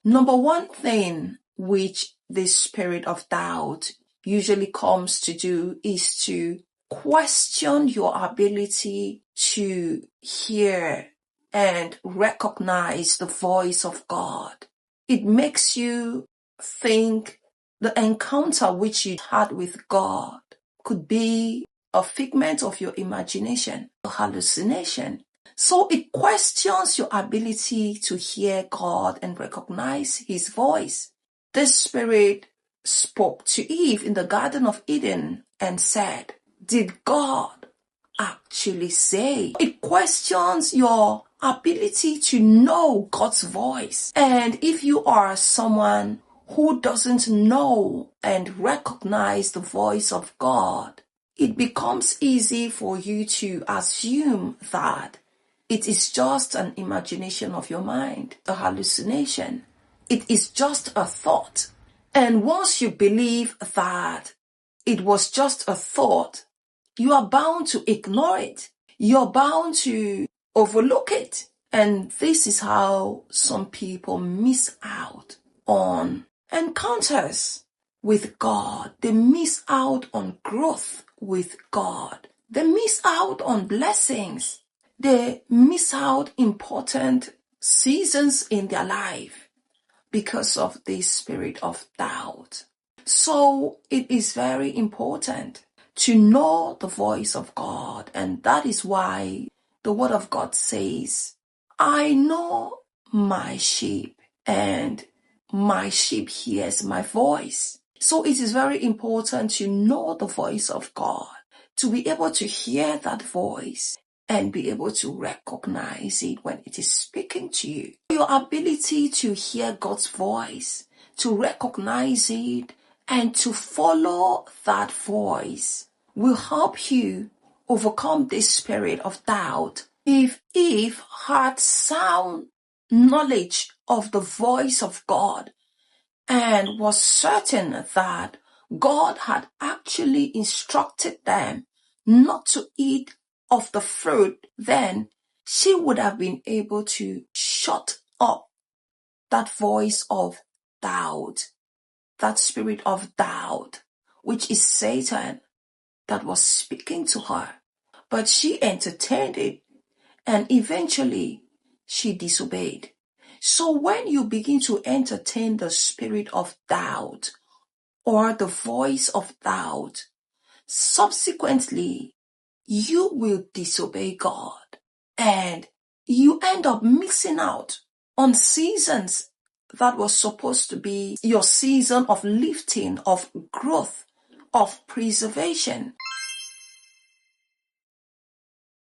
Number one thing which the spirit of doubt usually comes to do is to question your ability to hear and recognize the voice of God. It makes you think the encounter which you had with God could be a figment of your imagination, a hallucination. So it questions your ability to hear God and recognize His voice. The Spirit spoke to Eve in the Garden of Eden and said, "Did God actually say?" It questions your ability to know God's voice. And if you are someone who doesn't know and recognize the voice of God, it becomes easy for you to assume that it is just an imagination of your mind, a hallucination. It is just a thought. And once you believe that it was just a thought, you are bound to ignore it. You're bound to overlook it. And this is how some people miss out on encounters with God. They miss out on growth with God. They miss out on blessings. They miss out important seasons in their life because of this spirit of doubt. So it is very important to know the voice of God, and that is why the Word of God says, "I know my sheep, and my sheep hears my voice." So it is very important to know the voice of God, to be able to hear that voice and be able to recognize it when it is speaking to you. Your ability to hear God's voice, to recognize it, and to follow that voice will help you overcome this spirit of doubt. If Eve had sound knowledge of the voice of God and was certain that God had actually instructed them not to eat of the fruit, then she would have been able to shut up that voice of doubt, that spirit of doubt, which is Satan that was speaking to her. But she entertained it, and eventually she disobeyed. So when you begin to entertain the spirit of doubt or the voice of doubt, subsequently you will disobey God, and you end up missing out on seasons that was supposed to be your season of lifting, of growth, of preservation.